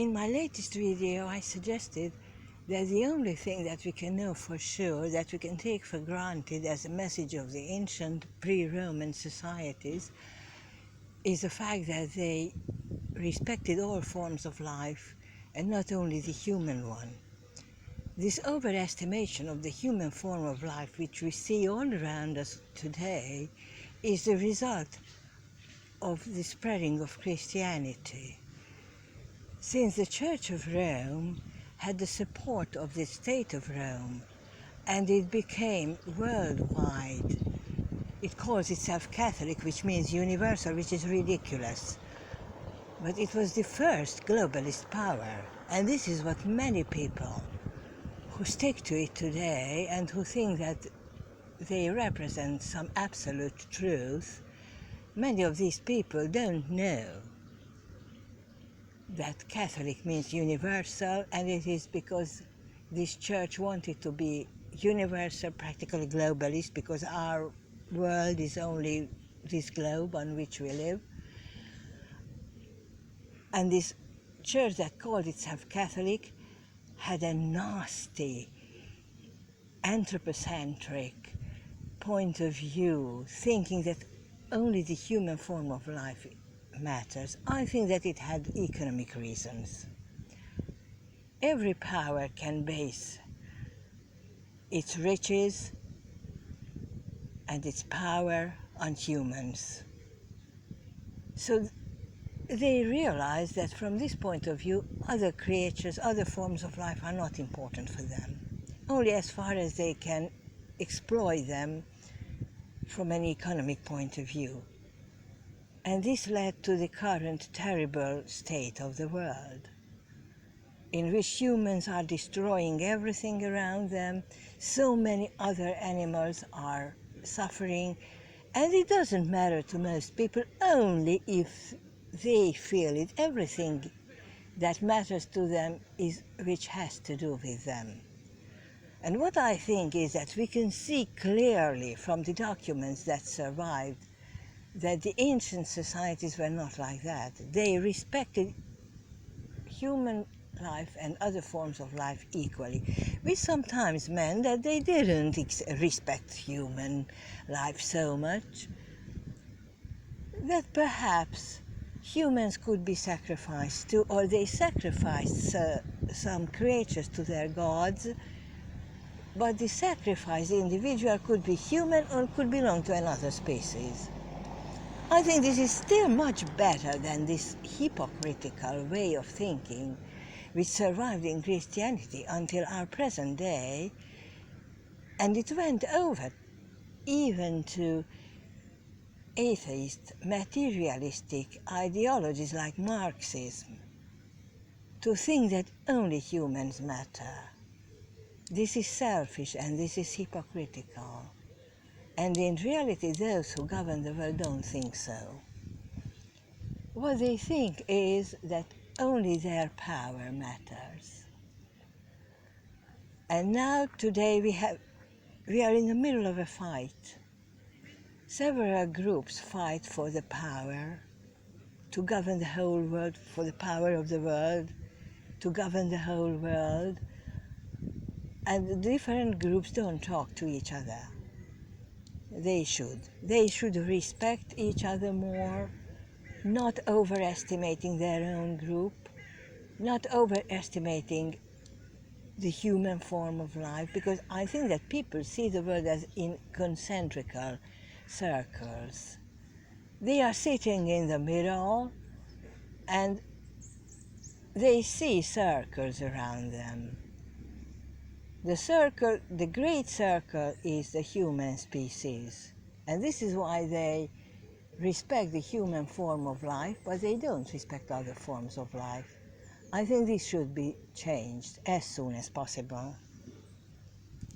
In my latest video, I suggested that the only thing that we can know for sure, that we can take for granted as a message of the ancient pre-Roman societies, is the fact that they respected all forms of life and not only the human one. This overestimation of the human form of life, which we see all around us today, is the result of the spreading of Christianity. Since the Church of Rome had the support of the State of Rome, and it became worldwide. It calls itself Catholic, which means universal, which is ridiculous. But it was the first globalist power, and this is what many people who stick to it today and who think that they represent some absolute truth, many of these people don't know that Catholic means universal, and it is because this church wanted to be universal, practically globalist, because our world is only this globe on which we live. And this church that called itself Catholic had a nasty, anthropocentric point of view, thinking that only the human form of life matters. I think that it had economic reasons. Every power can base its riches and its power on humans. So they realize that from this point of view, other creatures, other forms of life are not important for them, only as far as they can exploit them from an economic point of view. And this led to the current terrible state of the world, in which humans are destroying everything around them, so many other animals are suffering, and it doesn't matter to most people, only if they feel it. Everything that matters to them is which has to do with them. And what I think is that we can see clearly from the documents that survived that the ancient societies were not like that. They respected human life and other forms of life equally, which sometimes meant that they didn't respect human life so much, that perhaps humans could be sacrificed to, or they sacrificed some creatures to their gods, but the sacrificed individual could be human or could belong to another species. I think this is still much better than this hypocritical way of thinking which survived in Christianity until our present day, and it went over even to atheist, materialistic ideologies like Marxism, to think that only humans matter. This is selfish and this is hypocritical. And in reality, those who govern the world don't think so. What they think is that only their power matters. And now, today, we are in the middle of a fight. Several groups fight for the power to govern the whole world, for the power of the world, to govern the whole world. And the different groups don't talk to each other. They should. They should respect each other more, not overestimating their own group, not overestimating the human form of life, because I think that people see the world as in concentrical circles. They are sitting in the middle and they see circles around them. The circle, the great circle, is the human species. And this is why they respect the human form of life, but they don't respect other forms of life. I think this should be changed as soon as possible.